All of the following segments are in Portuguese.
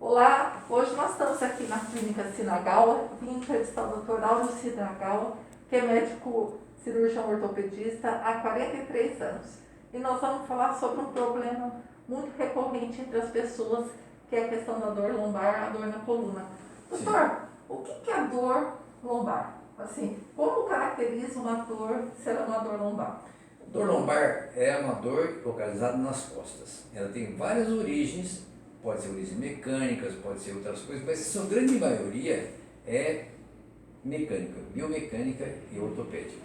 Olá, hoje nós estamos aqui na Clínica Sinagawa, vim entrevistar o Dr. Áureo Sinagawa, que é médico cirurgião ortopedista há 43 anos. E nós vamos falar sobre um problema muito recorrente entre as pessoas, que é a questão da dor lombar, a dor na coluna. Doutor, o que é a dor lombar? Assim, como caracteriza uma dor, será uma dor lombar? Dor lombar é uma dor localizada nas costas. Ela tem várias origens, pode ser origens mecânicas, pode ser outras coisas, mas a sua grande maioria é mecânica, biomecânica e ortopédica.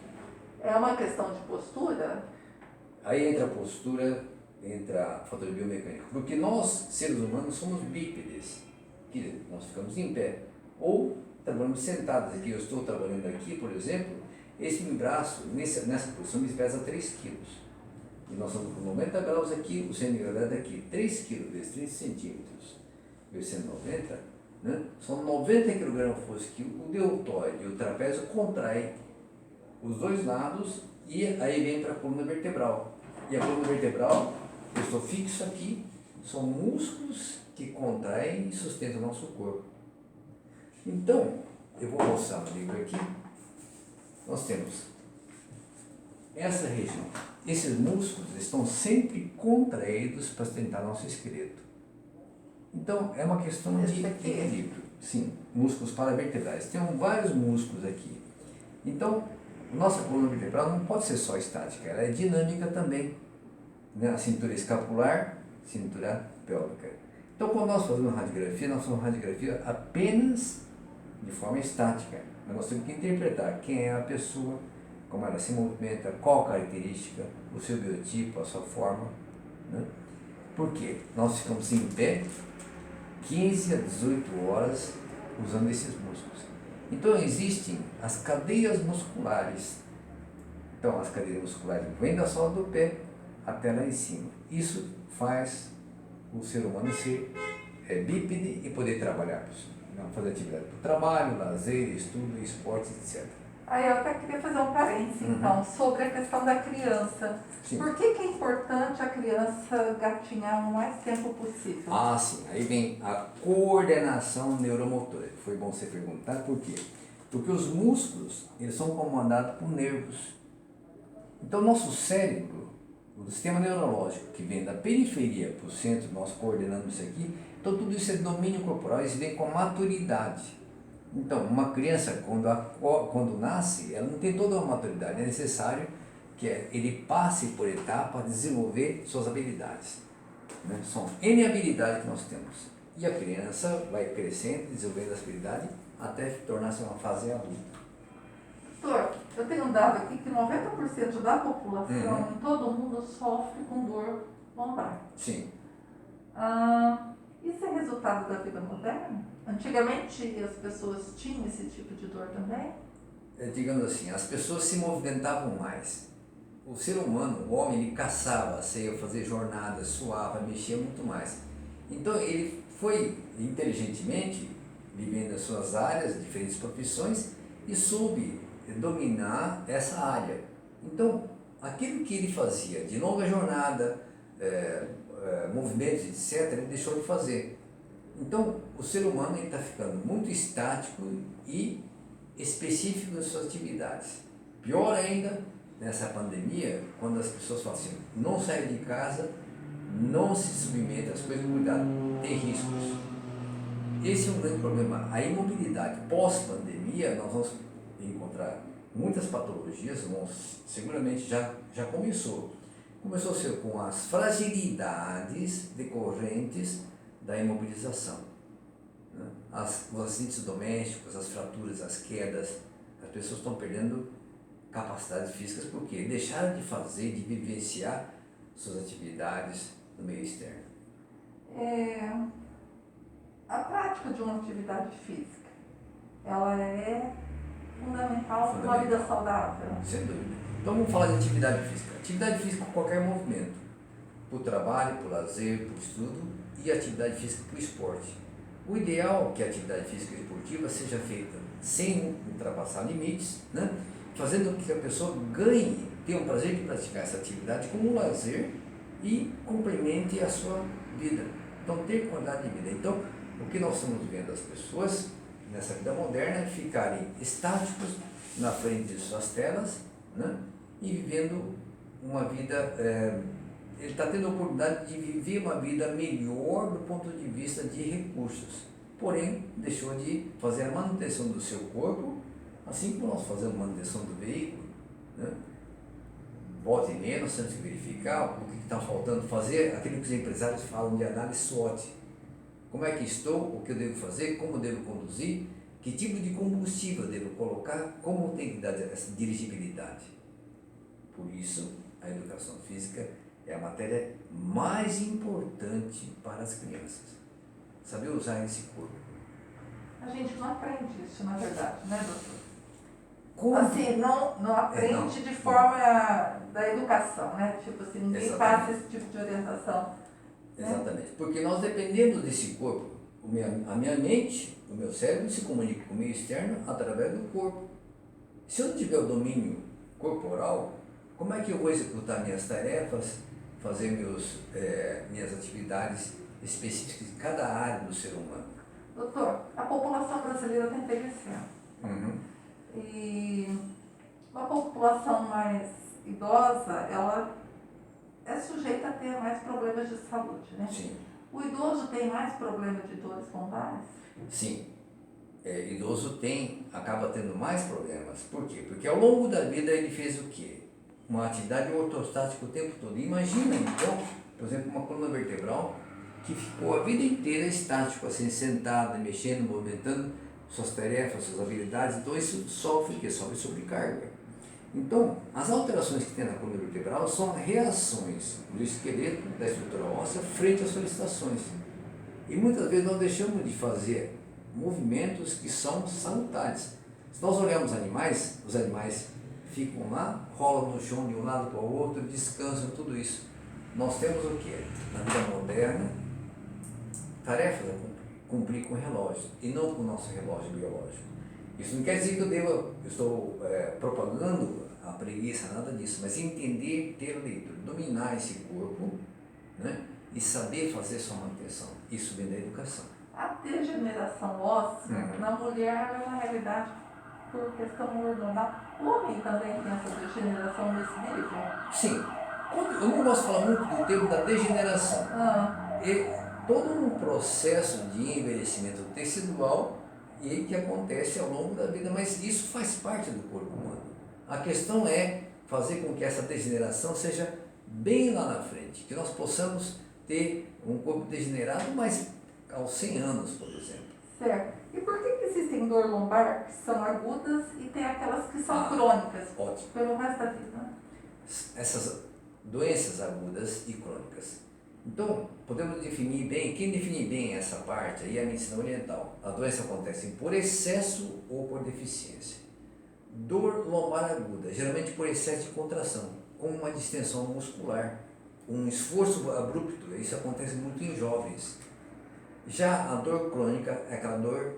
É uma questão de postura? Aí entra a postura, entra a fator biomecânico, porque nós, seres humanos, somos bípedes, que nós ficamos em pé, ou trabalhamos sentados. Aqui eu estou trabalhando aqui, por exemplo, esse meu braço, nessa posição, me pesa 3 quilos. E nós estamos com 90 graus aqui, o centro de gravidade aqui, 3 quilos vezes 30 centímetros, vezes 190, né? São 90 kg que o deltoide e o trapézio contraem os dois lados e aí vem para a coluna vertebral. E a coluna vertebral, eu estou fixo aqui, são músculos que contraem e sustentam o nosso corpo. Então, eu vou mostrar no livro aqui, nós temos essa região. Esses músculos estão sempre contraídos para sustentar nosso esqueleto. Então, é uma questão de equilíbrio. Sim, músculos paravertebrais. Tem vários músculos aqui. Então, nossa coluna vertebral não pode ser só estática, ela é dinâmica também. Né? A cintura escapular, cintura pélvica. Então, quando nós fazemos radiografia, nós fazemos radiografia apenas de forma estática. Mas nós temos que interpretar quem é a pessoa, como ela se movimenta, qual característica, o seu biotipo, a sua forma. Né? Por quê? Nós ficamos em pé 15 a 18 horas usando esses músculos. Então existem as cadeias musculares. Então as cadeias musculares vêm da sola do pé até lá em cima. Isso faz o ser humano ser bípede e poder trabalhar, fazer atividade para o trabalho, lazer, estudo, esporte, etc. Aí eu até queria fazer um parênteses, então, sobre a questão da criança. Sim. Por que é importante a criança gatinhar o mais tempo possível? Ah, sim. Aí vem a coordenação neuromotora. Foi bom você perguntar por quê? Porque os músculos, eles são comandados por nervos. Então, nosso cérebro, o sistema neurológico que vem da periferia para o centro, nós coordenamos isso aqui, então tudo isso é domínio corporal, isso vem com maturidade. Então, uma criança, quando nasce, ela não tem toda uma maturidade, é necessário que ele passe por etapa a desenvolver suas habilidades. Né? São N habilidades que nós temos. E a criança vai crescendo, desenvolvendo essa habilidade, até tornar-se uma fase adulta. Doutor, eu tenho um dado aqui que 90% da população em todo o mundo sofre com dor lombar. Sim. Isso é resultado da vida moderna? Antigamente as pessoas tinham esse tipo de dor também? Digamos assim, as pessoas se movimentavam mais. O ser humano, o homem, ele caçava, saía fazer jornadas, suava, mexia muito mais. Então ele foi inteligentemente vivendo as suas áreas, diferentes profissões, e soube dominar essa área. Então, aquilo que ele fazia de longa jornada, movimentos, etc., ele deixou de fazer. Então, o ser humano está ficando muito estático e específico nas suas atividades. Pior ainda, nessa pandemia, quando as pessoas falam assim, não saia de casa, não se submeta às coisas, cuidado, tem riscos. Esse é um grande problema. A imobilidade pós-pandemia, nós vamos encontrar muitas patologias, seguramente já começou. Começou a ser com as fragilidades decorrentes da imobilização. Né? Os acidentes domésticos, as fraturas, as quedas, as pessoas estão perdendo capacidades físicas porque deixaram de fazer, de vivenciar suas atividades no meio externo. A prática de uma atividade física, ela é fundamental para uma vida saudável? Sem dúvida. Então vamos falar de atividade física. Atividade física com qualquer movimento. Para o trabalho, para o lazer, para o estudo e atividade física para o esporte. O ideal é que a atividade física esportiva seja feita sem ultrapassar limites, né? Fazendo com que a pessoa ganhe, tenha o prazer de praticar essa atividade como um lazer e complemente a sua vida. Então, ter qualidade de vida. Então, O que nós estamos vendo as pessoas nessa vida moderna é ficarem estáticos na frente de suas telas, né? E vivendo uma vida, ele está tendo a oportunidade de viver uma vida melhor do ponto de vista de recursos, porém deixou de fazer a manutenção do seu corpo, assim como nós fazemos a manutenção do veículo, né? Volta e meia nós temos que verificar o que está faltando fazer, aquilo que os empresários falam de análise SWOT. Como é que estou, o que eu devo fazer, como devo conduzir, que tipo de combustível eu devo colocar, como tem que dar essa dirigibilidade. Por isso, a educação física é a matéria mais importante para as crianças. Saber usar esse corpo. A gente não aprende isso, na verdade, né, doutor? Como? Assim, não aprende de forma da educação, né? Tipo assim, ninguém passa esse tipo de orientação. Exatamente, porque nós dependemos desse corpo. A minha mente, o meu cérebro se comunica com o meio externo através do corpo. Se eu não tiver o domínio corporal, como é que eu vou executar minhas tarefas, fazer minhas atividades específicas de cada área do ser humano? Doutor, a população brasileira está envelhecendo. Uhum. E uma população mais idosa, ela é sujeita a ter mais problemas de saúde, né? Sim. O idoso tem mais problemas de dores lombares? Sim. Idoso acaba tendo mais problemas. Por quê? Porque ao longo da vida ele fez o quê? Uma atividade ortostática o tempo todo. Imagina então, por exemplo, uma coluna vertebral que ficou a vida inteira estático, assim, sentado, mexendo, movimentando suas tarefas, suas habilidades. Então isso sofre o quê? Sofre sobrecarga. Então, as alterações que tem na coluna vertebral são reações do esqueleto, da estrutura óssea, frente às solicitações. E muitas vezes nós deixamos de fazer movimentos que são salutares. Se nós olharmos animais, os animais ficam lá, rolam no chão de um lado para o outro, descansam, tudo isso. Nós temos o quê? Na vida moderna, tarefas a cumprir com o relógio, e não com o nosso relógio biológico. Isso não quer dizer que eu estou propagando a preguiça, nada disso, mas entender, ter o leitura, dominar esse corpo, né, e saber fazer sua manutenção. Isso vem da educação. A degeneração óssea na mulher é uma realidade por questão hormonal. O homem também tem essa degeneração nesse nível? Sim. Eu não gosto de falar muito do termo da degeneração. Todo um processo de envelhecimento tecidual e que acontece ao longo da vida, mas isso faz parte do corpo humano. A questão é fazer com que essa degeneração seja bem lá na frente, que nós possamos ter um corpo degenerado, mas aos 100 anos, por exemplo. Certo. E por que existem dor lombar que são agudas e tem aquelas que são crônicas? Ótimo. Pelo resto da vida, né? Essas doenças agudas e crônicas. Então, podemos definir bem, quem define bem essa parte aí é a medicina oriental. A doença acontece por excesso ou por deficiência. Dor lombar aguda, geralmente por excesso de contração, com uma distensão muscular, um esforço abrupto, isso acontece muito em jovens. Já a dor crônica é aquela dor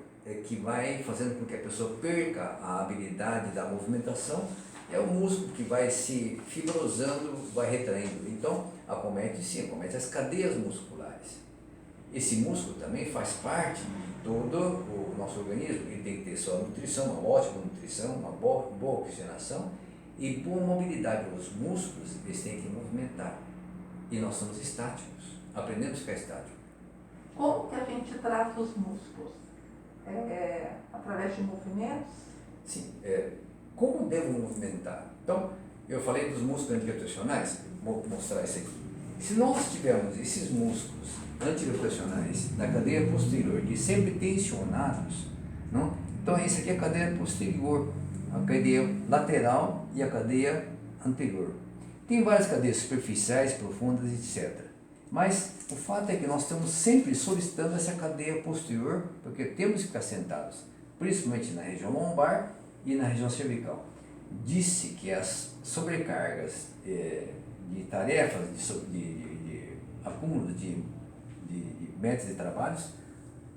que vai fazendo com que a pessoa perca a habilidade da movimentação, é o músculo que vai se fibrosando, vai retraindo. Então, acomete as cadeias musculares. Esse músculo também faz parte de todo o nosso organismo. Ele tem que ter sua nutrição, uma ótima nutrição, uma boa oxigenação e boa mobilidade. Os músculos, eles têm que movimentar. E nós somos estáticos, aprendemos a ficar estáticos. Como que a gente trata os músculos? Através de movimentos? Sim. Como devo movimentar? Então, eu falei dos músculos antirotacionais, vou mostrar isso aqui. Se nós tivermos esses músculos antirotacionais da cadeia posterior e sempre tensionados, não? Então essa aqui é a cadeia posterior, a cadeia lateral e a cadeia anterior. Tem várias cadeias superficiais, profundas, etc. Mas o fato é que nós estamos sempre solicitando essa cadeia posterior, porque temos que ficar sentados, principalmente na região lombar e na região cervical. Disse que as sobrecargas de tarefas, de acúmulo de métodos de trabalhos,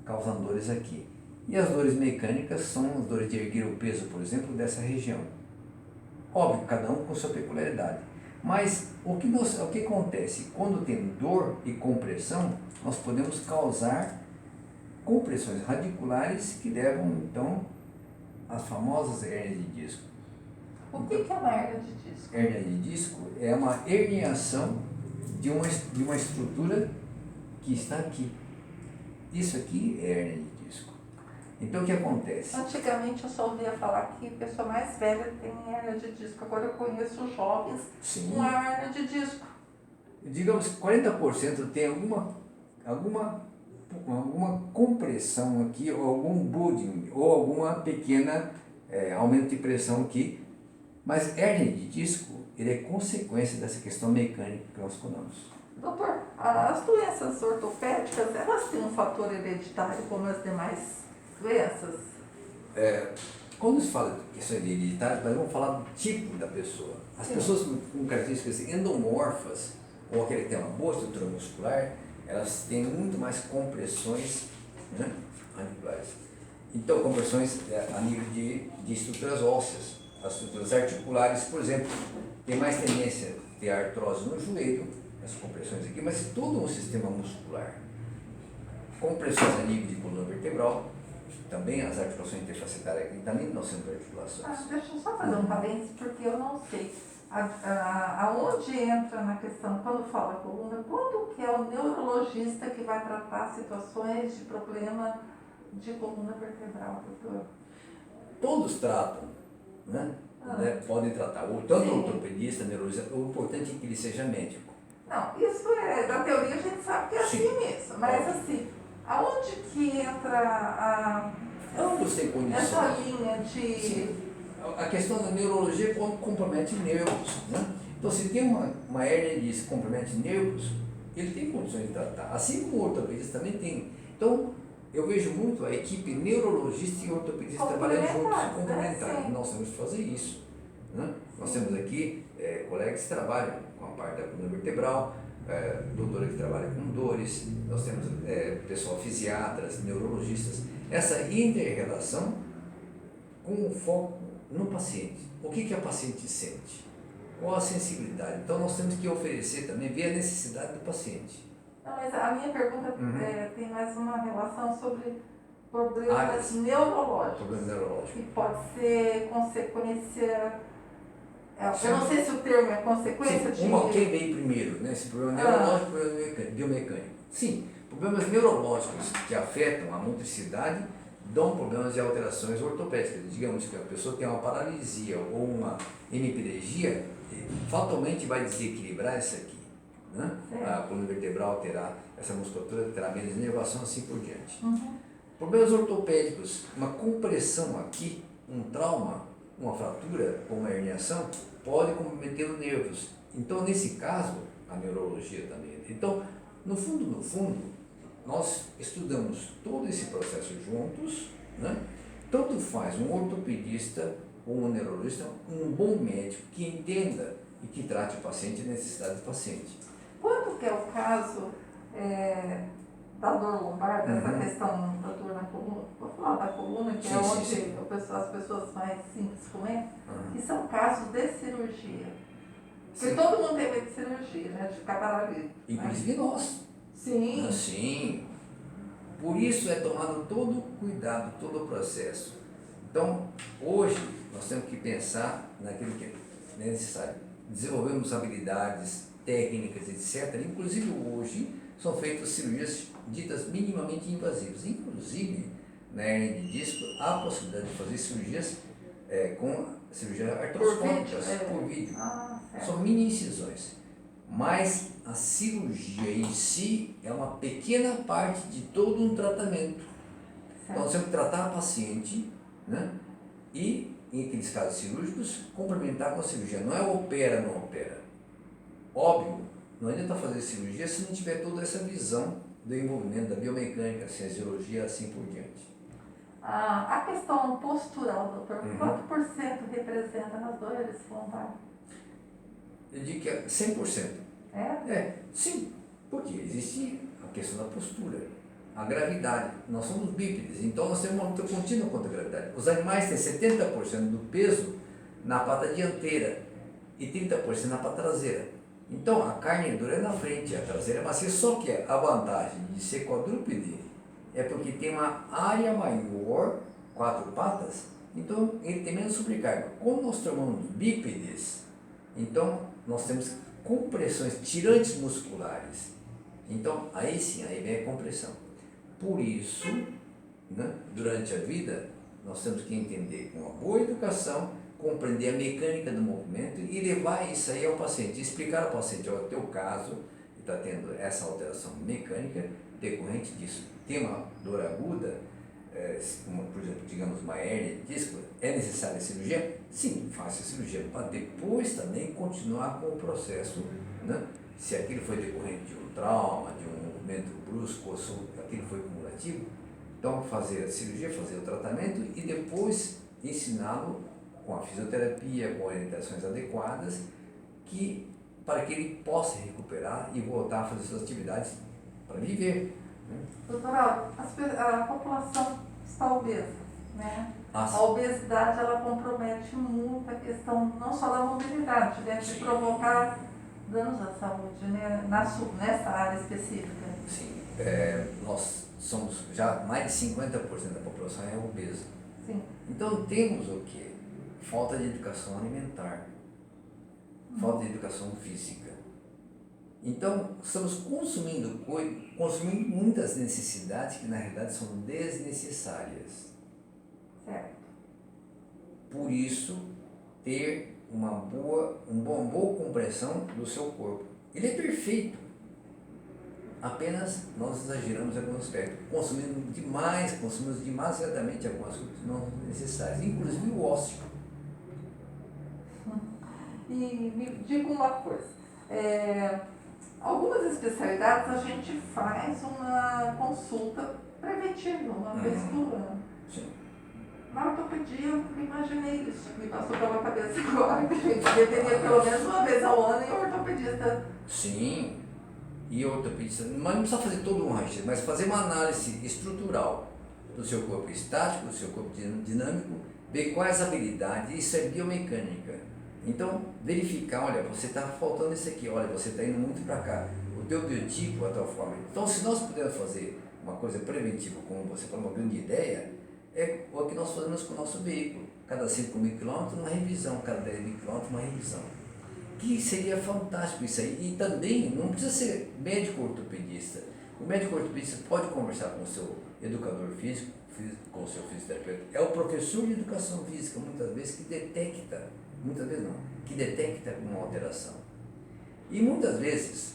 causam dores aqui. E as dores mecânicas são as dores de erguer o peso, por exemplo, dessa região. Óbvio, cada um com sua peculiaridade. Mas o que acontece? Quando tem dor e compressão, nós podemos causar compressões radiculares que levam, então, às famosas hérnias de disco. O que é uma hernia de disco? Hérnia de disco é uma herniação de uma estrutura que está aqui. Isso aqui é hérnia de disco. Então, o que acontece? Antigamente eu só ouvia falar que a pessoa mais velha tem hernia de disco. Agora eu conheço jovens com hernia de disco. Digamos que 40% tem alguma compressão aqui, ou algum bulging, ou alguma pequena aumento de pressão aqui. Mas hérnia de disco, ele é consequência dessa questão mecânica que nós falamos. Doutor, as doenças ortopédicas, elas têm um fator hereditário como as demais doenças? Quando se fala de questão hereditária, nós vamos falar do tipo da pessoa. As pessoas com características endomorfas, ou aquele que tem uma boa estrutura muscular, elas têm muito mais compressões, né, radiculares. Então, compressões a nível de estruturas ósseas. As estruturas articulares, por exemplo, tem mais tendência a ter artrose no joelho, as compressões aqui, mas todo um sistema muscular. Compressões a nível de coluna vertebral, também as articulações interfacetárias aqui, também nós temos articulações. Deixa eu só fazer um parênteses, porque eu não sei. Aonde entra na questão, quando fala coluna, quando que é o neurologista que vai tratar situações de problema de coluna vertebral, doutor? Todos tratam, né? Podem tratar, tanto o ortopedista, neurologista, o importante é que ele seja médico. Não, isso da teoria a gente sabe que é assim mesmo, mas assim, aonde que entra Ambos têm condições. essa linha de... Sim. A questão da neurologia compromete nervos, né? Então, se tem uma hérnia de disco que compromete nervos, ele tem condições de tratar, assim como o ortopedista também tem. Então, eu vejo muito a equipe neurologista e ortopedista trabalhando juntos, complementares. Nós temos que fazer isso, né? Nós temos aqui colegas que trabalham com a parte da coluna vertebral, doutora que trabalha com dores, nós temos pessoal fisiatras, neurologistas. Essa inter-relação com o foco no paciente. O que a paciente sente? Qual a sensibilidade? Então nós temos que oferecer também, ver a necessidade do paciente. Não, mas a minha pergunta tem mais uma relação sobre problemas neurológicos. Problema neurológico. Que pode ser consequência... eu não sei se o termo é consequência de... Quem veio primeiro, né? Esse problema neurológico e problema biomecânico. Sim, problemas neurológicos que afetam a motricidade dão problemas de alterações ortopédicas. Digamos que a pessoa tem uma paralisia ou uma hemiplegia, fatalmente vai desequilibrar isso aqui, né? A coluna vertebral terá, essa musculatura terá menos inervação, assim por diante. Problemas ortopédicos, uma compressão aqui, um trauma, uma fratura ou uma herniação, pode comprometer os nervos. Então, nesse caso, a neurologia também. Então, no fundo, nós estudamos todo esse processo juntos, né? Tanto faz um ortopedista ou um neurologista, um bom médico que entenda e que trate o paciente e a necessidade do paciente. Quando que é o caso da dor lombar, dessa questão da dor na coluna? Vou falar da coluna, que é onde as pessoas mais simples comem, que são casos de cirurgia. Porque todo mundo tem medo de cirurgia, né? De ficar paralítico. Inclusive nós. Sim. Sim. Por isso é tomado todo o cuidado, todo o processo. Então, hoje, nós temos que pensar naquilo que é necessário. Desenvolvemos habilidades técnicas, etc. Inclusive, hoje, são feitas cirurgias ditas minimamente invasivas. Inclusive, na hernia de disco, há a possibilidade de fazer cirurgias com cirurgia artroscópicas por vídeo. São mini incisões. Mas a cirurgia em si é uma pequena parte de todo um tratamento. Então, nós temos que tratar a paciente, né? E, em aqueles casos cirúrgicos, complementar com a cirurgia. Não é opera, não opera. Óbvio, não adianta fazer cirurgia se não tiver toda essa visão do envolvimento da biomecânica, cinesiologia, assim por diante. A questão postural, doutor, quanto por cento representa nas dores lombar? Eu digo que é 100%. Sim, porque existe a questão da postura, a gravidade. Nós somos bípedes, então nós temos uma luta contínua contra a gravidade. Os animais têm 70% do peso na pata dianteira e 30% na pata traseira. Então a carne dura é na frente, a traseira é macia, só que a vantagem de ser quadrúpede é porque tem uma área maior, 4 patas, então ele tem menos sobrecarga. Como nós tomamos bípedes, então nós temos compressões, tirantes musculares. Então aí sim, aí vem a compressão. Por isso, né, durante a vida, nós temos que entender com uma boa educação, compreender a mecânica do movimento e levar isso aí ao paciente, explicar ao paciente, ó, o teu caso, está tendo essa alteração mecânica decorrente disso. Tem uma dor aguda, uma, por exemplo, digamos uma hérnia de disco, é necessária a cirurgia? Sim, faça a cirurgia, para depois também continuar com o processo, né? Se aquilo foi decorrente de um trauma, de um movimento brusco, ou se aquilo foi cumulativo, então fazer a cirurgia, fazer o tratamento e depois ensiná-lo com a fisioterapia, com orientações adequadas, para que ele possa recuperar e voltar a fazer suas atividades para viver. Né? Doutora, a população está obesa, né? A obesidade, ela compromete muito a questão não só da mobilidade, né? De provocar danos à saúde, né? Nessa área específica. Sim, nós somos já mais de 50% da população é obesa. Sim. Então temos o quê? Falta de educação alimentar, falta de educação física. Então estamos consumindo muitas necessidades que na realidade são desnecessárias. Certo. Por isso, ter uma boa compreensão do seu corpo. Ele é perfeito. Apenas nós exageramos em alguns aspectos. Consumimos demasiadamente algumas coisas não necessárias, inclusive o ócio. E me diga uma coisa, algumas especialidades a gente faz uma consulta preventiva, uma vez por ano. Sim. Na ortopedia, eu imaginei isso, me passou pela cabeça agora, que a gente deveria pelo menos uma vez ao ano ir ao ortopedista. Sim, e ortopedista, mas não precisa fazer todo um raio-x, mas fazer uma análise estrutural do seu corpo estático, do seu corpo dinâmico, ver quais habilidades, isso é biomecânica. Então, verificar, olha, você está faltando isso aqui, olha, você está indo muito para cá, o teu biotipo, a tua forma. Então, se nós pudermos fazer uma coisa preventiva, como você falou, uma grande ideia, é o que nós fazemos com o nosso veículo. Cada 5.000 km, uma revisão, cada 10.000 km, uma revisão. Que seria fantástico isso aí. E também, não precisa ser médico ortopedista. O médico ortopedista pode conversar com o seu educador físico, com o seu fisioterapeuta. É o professor de educação física, muitas vezes, que detecta, muitas vezes não, que detecta uma alteração. E muitas vezes,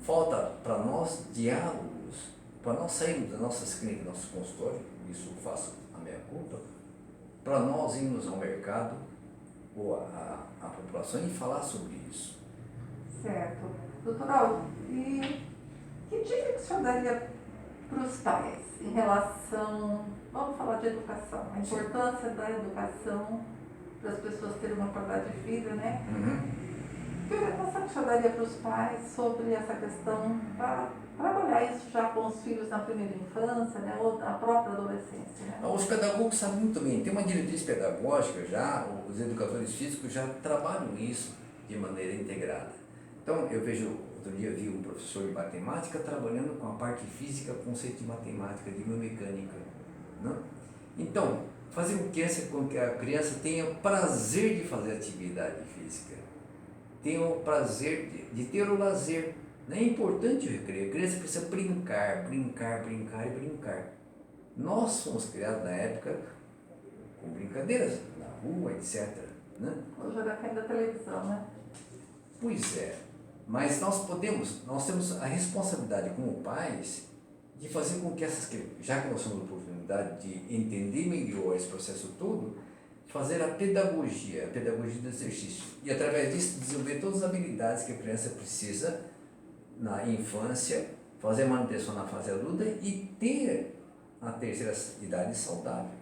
falta para nós diálogos, para nós sairmos das nossas clínicas, do nosso consultório, isso eu faço a minha culpa, para nós irmos ao mercado ou a população e falar sobre isso. Certo. Doutor Aldo, e que dica que o senhor daria para os pais em relação, vamos falar de educação, a importância da educação para as pessoas terem uma qualidade de vida, né? Que orientação que o senhor daria para os pais sobre essa questão para trabalhar isso já com os filhos na primeira infância, né, ou na própria adolescência? Né? Os pedagogos sabem muito bem, tem uma diretriz pedagógica já, os educadores físicos já trabalham isso de maneira integrada. Então, eu vejo, outro dia vi um professor de matemática trabalhando com a parte física, conceito de matemática, de biomecânica. Né? Então, fazer com que a criança tenha prazer de fazer atividade física, tenha o prazer de ter o lazer. Não é importante o recreio, a criança precisa brincar. Nós fomos criados na época com brincadeiras, na rua, etc. Né? Hoje é da televisão, né? Pois é, mas nós temos a responsabilidade como pais de fazer com que já que nós temos a oportunidade de entender melhor esse processo todo, fazer a pedagogia do exercício. E através disso desenvolver todas as habilidades que a criança precisa na infância, fazer manutenção na fase adulta e ter a terceira idade saudável.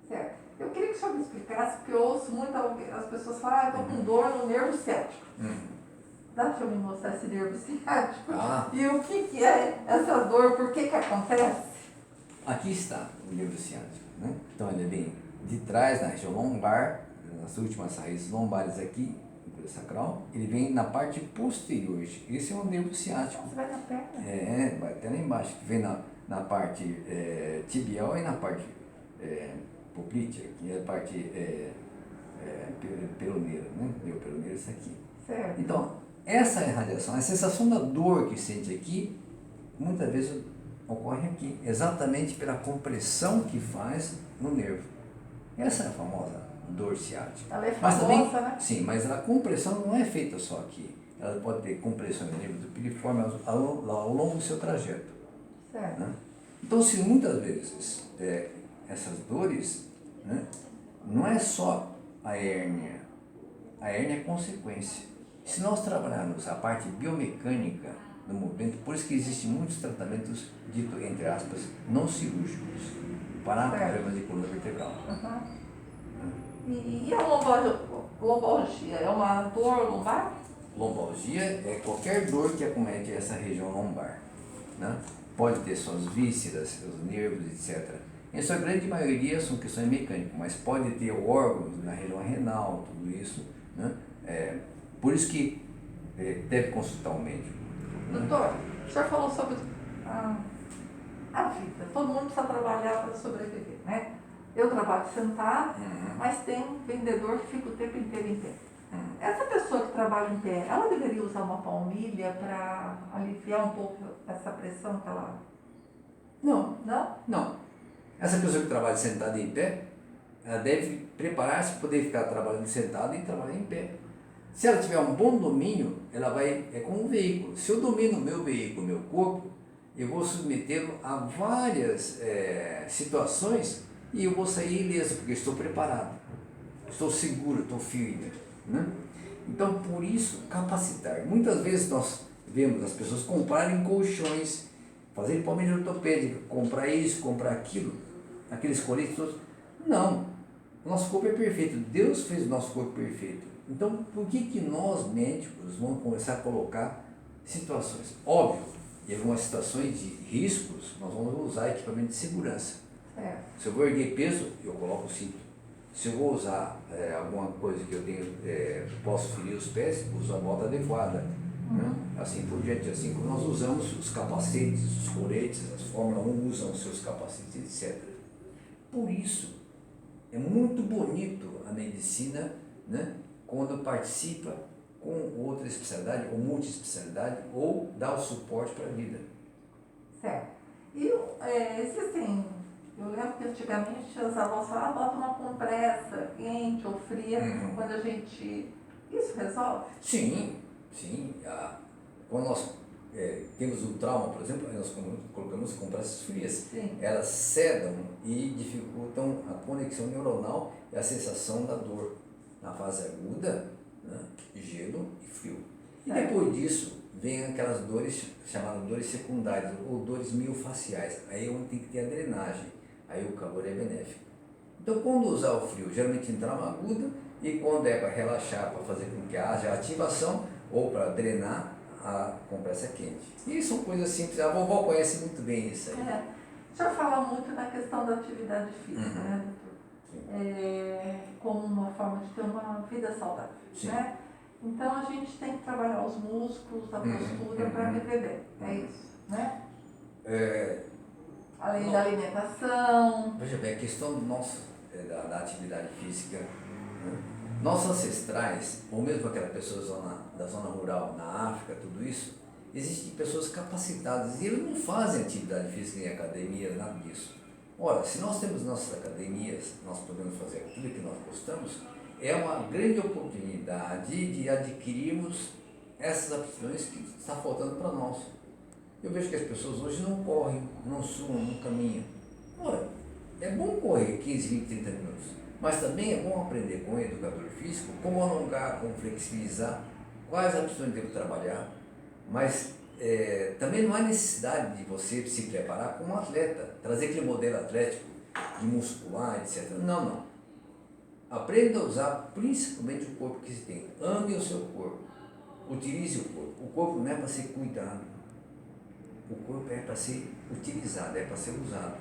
Certo. Eu queria que o senhor me explicasse, porque eu ouço muito as pessoas falar, eu estou com dor no nervo ciático. Dá para eu me mostrar esse nervo ciático? E o que é essa dor, por que acontece? Aqui está o nervo ciático, né? Então ele vem de trás, na região lombar, nas últimas raízes lombares aqui, sacral, ele vem na parte posterior. Esse é o nervo ciático. Você vai na perna? Vai até lá embaixo, que vem na parte tibial e na parte poplítea, que é a parte peroneira, né? Meu peroneiro, isso aqui. Certo. Então, essa irradiação, a sensação da dor que sente aqui, muitas vezes ocorre aqui, exatamente pela compressão que faz no nervo. Essa é a famosa dor ciática. Ela é Mas famosa, também, né? sim, mas a compressão não é feita só aqui. Ela pode ter compressão no nervo do piriforme ao longo do seu trajeto. Certo. Né? Então, se muitas vezes essas dores, né, não é só a hérnia é consequência. Se nós trabalharmos a parte biomecânica do movimento, por isso que existem muitos tratamentos, dito entre aspas, não cirúrgicos, para problemas de coluna vertebral. E a lombalgia? É uma dor lombar? Lombalgia é qualquer dor que acomete essa região lombar. Né? Pode ter suas vísceras, seus nervos, etc. Em sua grande maioria são questões mecânicas, mas pode ter órgãos na região renal, tudo isso. Né? Por isso que deve consultar um médico. Né? Doutor, o senhor falou sobre a vida. Todo mundo precisa trabalhar para sobreviver, né? Eu trabalho sentado, mas tem vendedor que fica o tempo inteiro em pé. Essa pessoa que trabalha em pé, ela deveria usar uma palmilha para aliviar um pouco essa pressão que ela... Não. Não? Não. Essa pessoa que trabalha sentada em pé, ela deve preparar-se para poder ficar trabalhando sentada e trabalhar em pé. Se ela tiver um bom domínio, ela vai, é como um veículo. Se eu domino o meu veículo, o meu corpo, eu vou submetê-lo a várias situações e eu vou sair ileso, porque estou preparado, estou seguro, estou firme. Né? Então, por isso, capacitar. Muitas vezes nós vemos as pessoas comprarem colchões, fazerem palmilha ortopédica, comprar isso, comprar aquilo, aqueles coletes todos. Não, o nosso corpo é perfeito, Deus fez o nosso corpo perfeito. Então, por que nós, médicos, vamos começar a colocar situações? Óbvio, em algumas situações de riscos, nós vamos usar equipamento de segurança. Se eu vou erguer peso, eu coloco o cinto. Se eu vou usar alguma coisa que eu tenho, posso ferir os pés, uso a bota adequada. Né? Assim por diante, assim como nós usamos os capacetes, os coletes, as Fórmula 1 usam os seus capacetes, etc. Por isso, é muito bonito a medicina, né? Quando participa com outra especialidade ou multiespecialidade ou dá o suporte para a vida. Certo. E existem, eu lembro que antigamente as avós falavam, bota uma compressa quente ou fria, quando a gente... Isso resolve? Sim, sim. Quando nós temos um trauma, por exemplo, nós colocamos compressas frias. Sim. Elas sedam e dificultam a conexão neuronal e a sensação da dor. Na fase aguda, né, gelo e frio. E depois disso, vem aquelas dores chamadas dores secundárias ou dores miofaciais. Aí é onde tem que ter a drenagem. Aí o calor é benéfico. Então, quando usar o frio, geralmente em trauma aguda, e quando é para relaxar, para fazer com que haja ativação ou para drenar, a compressa quente. E são coisas simples. A vovó conhece muito bem isso aí. O senhor fala muito na questão da atividade física, né, doutor? Como uma forma de ter uma vida saudável, né? Então a gente tem que trabalhar os músculos, a postura para viver bem, é isso, né? Além da alimentação. Veja bem, a questão da atividade física, né? Nossos ancestrais, ou mesmo aquela pessoa da zona rural, na África, tudo isso, existem pessoas capacitadas e eles não fazem atividade física em academia, nada disso. Ora, se nós temos nossas academias, nós podemos fazer aquilo que nós gostamos, é uma grande oportunidade de adquirirmos essas aptidões que está faltando para nós. Eu vejo que as pessoas hoje não correm, não suam, não caminham. Ora, é bom correr 15, 20, 30 minutos, mas também é bom aprender com o educador físico como alongar, como flexibilizar, quais aptidões devo trabalhar, mas também não há necessidade de você se preparar como atleta, trazer aquele modelo atlético de muscular, etc. Não. Aprenda a usar principalmente o corpo que você tem. Ame o seu corpo. Utilize o corpo. O corpo não é para ser cuidado. O corpo é para ser utilizado, é para ser usado.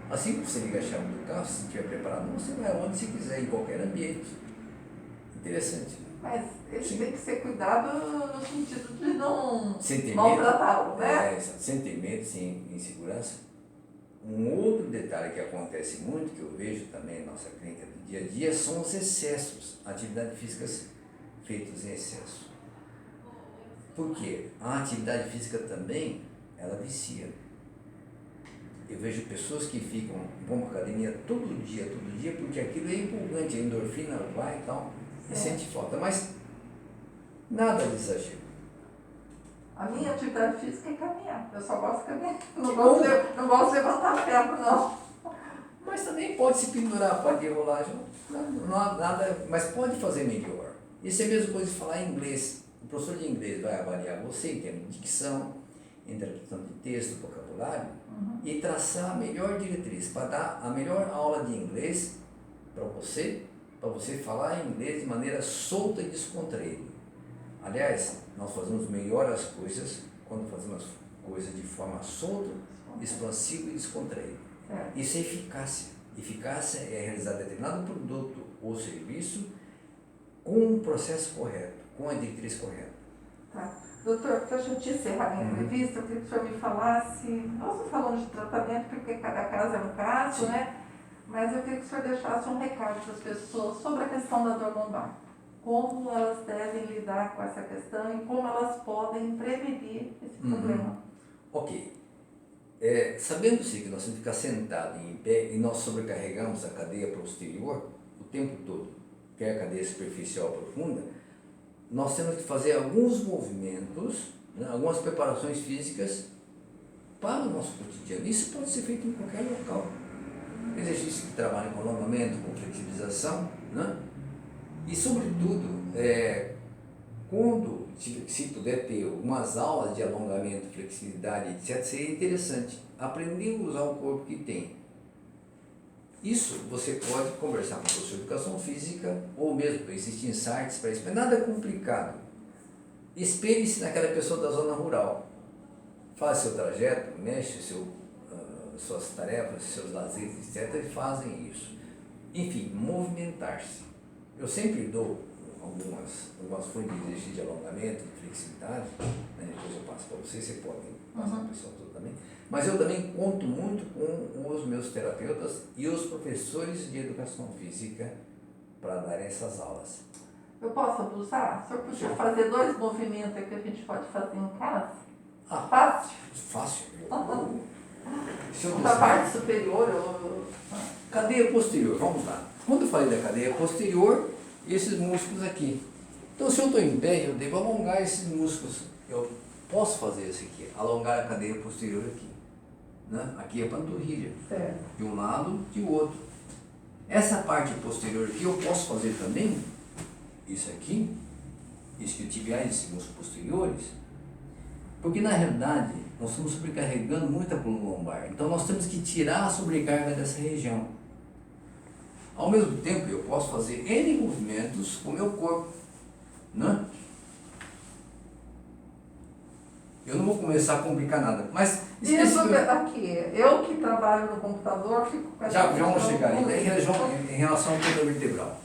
Assim que você liga a chave do carro, se estiver preparado, você vai onde você quiser, em qualquer ambiente. Interessante. Mas ele tem que ser cuidado no sentido de não sem ter maltratá-lo, né? Sem ter medo, sem insegurança. Um outro detalhe que acontece muito, que eu vejo também na nossa clínica do dia a dia, são os excessos, atividades físicas feitas em excesso. Por quê? A atividade física também, ela vicia. Eu vejo pessoas que vão para a academia todo dia, porque aquilo é empolgante, a endorfina vai e tal, e sente falta, mas nada de exagero. A minha atividade física é caminhar. Eu só gosto de caminhar. Não gosto de levantar ferro, não. Mas também pode se pendurar, pode enrolar, não há nada, mas pode fazer melhor. Isso é a mesma coisa de falar inglês. O professor de inglês vai avaliar você em termos de dicção, interpretação de texto, vocabulário, e traçar a melhor diretriz, para dar a melhor aula de inglês para você falar inglês de maneira solta e descontraída. Aliás, nós fazemos melhor as coisas quando fazemos as coisas de forma solta, expansiva e descontraída. Isso é eficácia. Eficácia é realizar determinado produto ou serviço com um processo correto, com a diretriz correta. Tá. Doutor, para a gente encerrar a entrevista, eu queria que o senhor me falasse, nós não falamos de tratamento porque cada caso é um caso, Sim. né? Mas eu queria que o senhor deixasse um recado para as pessoas sobre a questão da dor lombar. Como elas devem lidar com essa questão e como elas podem prevenir esse problema. Ok. Sabendo-se que nós temos que ficar sentado em pé e nós sobrecarregamos a cadeia posterior o tempo todo, que é a cadeia superficial profunda, nós temos que fazer alguns movimentos, né, algumas preparações físicas para o nosso cotidiano. Isso pode ser feito em qualquer local. Exercícios que trabalham com alongamento, com flexibilização, né? E, sobretudo, quando, se puder ter algumas aulas de alongamento, flexibilidade, etc., seria interessante aprender a usar o corpo que tem. Isso você pode conversar com o professor de educação física, ou mesmo existem sites para isso, mas nada é complicado. Espelhe-se naquela pessoa da zona rural. Faz seu trajeto, mexe suas tarefas, seus lazeres, etc., e fazem isso. Enfim, movimentar-se. Eu sempre dou algumas fontes de exercício de alongamento, de flexibilidade, né? Depois eu passo para vocês podem passar para o pessoal todo também. Mas eu também conto muito com os meus terapeutas e os professores de educação física para darem essas aulas. Eu posso abusar? O senhor podia fazer 2 movimentos que a gente pode fazer em casa? Fácil? Fácil. Da parte superior Cadeia posterior, vamos lá. Quando eu falei da cadeia posterior, esses músculos aqui. Então, se eu estou em pé, eu devo alongar esses músculos. Eu posso fazer isso aqui, alongar a cadeia posterior aqui. Né? Aqui é a panturrilha. Certo. De um lado e o outro. Essa parte posterior aqui eu posso fazer também, isso aqui, isquiotibiais, esses músculos posteriores, porque na realidade nós estamos sobrecarregando muito a coluna lombar. Então nós temos que tirar a sobrecarga dessa região. Ao mesmo tempo, eu posso fazer N movimentos com o meu corpo, né? Eu não vou começar a complicar nada, mas... Isso aqui, eu que trabalho no computador, fico com essa... Já vamos chegar aí, em relação ao coluna vertebral.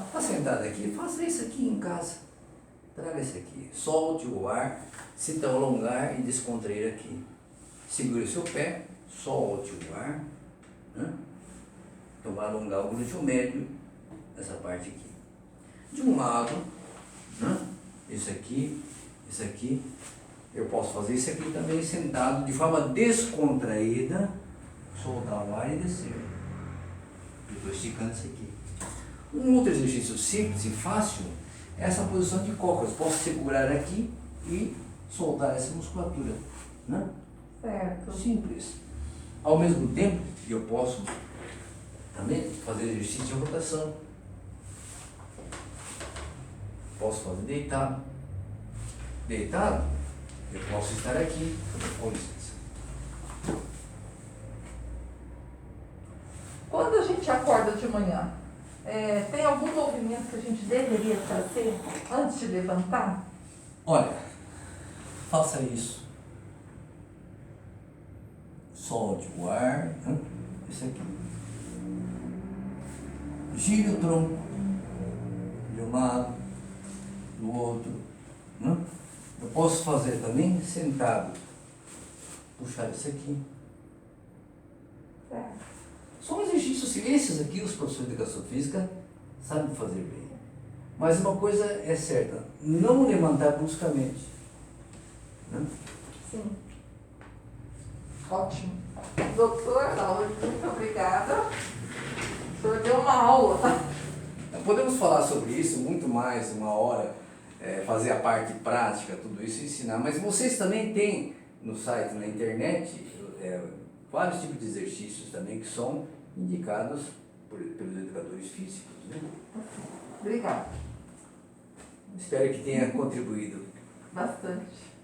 Está sentado aqui, faça isso aqui em casa. Traga isso aqui, solte o ar, sinta alongar e descontrair aqui. Segure o seu pé, solte o ar, né? Então vai alongar o glúteo médio, essa parte aqui. De um lado, né? Isso aqui, eu posso fazer isso aqui também sentado, de forma descontraída, soltar o ar e descer. Estou esticando isso aqui. Um outro exercício simples e fácil é essa posição de cócoras. Posso segurar aqui e soltar essa musculatura, né? Certo. Simples. Ao mesmo tempo, eu posso também fazer exercício de rotação. Posso fazer deitado. Deitado, eu posso estar aqui. Com licença. Quando a gente acorda de manhã, tem algum movimento que a gente deveria fazer antes de levantar? Olha, faça isso. Solte o ar, né? Isso aqui. Gire o tronco de um lado, do outro, né? Eu posso fazer também sentado. Puxar isso aqui. Certo. São exercícios, esses aqui, os professores de educação física sabem fazer bem. Mas uma coisa é certa, não levantar bruscamente. Né? Sim. Ótimo. Doutor Arnaldo, muito obrigada. O senhor deu uma aula. Podemos falar sobre isso muito mais, uma hora, fazer a parte prática, tudo isso, ensinar. Mas vocês também têm no site, na internet, vários tipos de exercícios também que são indicados pelos educadores físicos. Né? Obrigada. Espero que tenha contribuído. Bastante.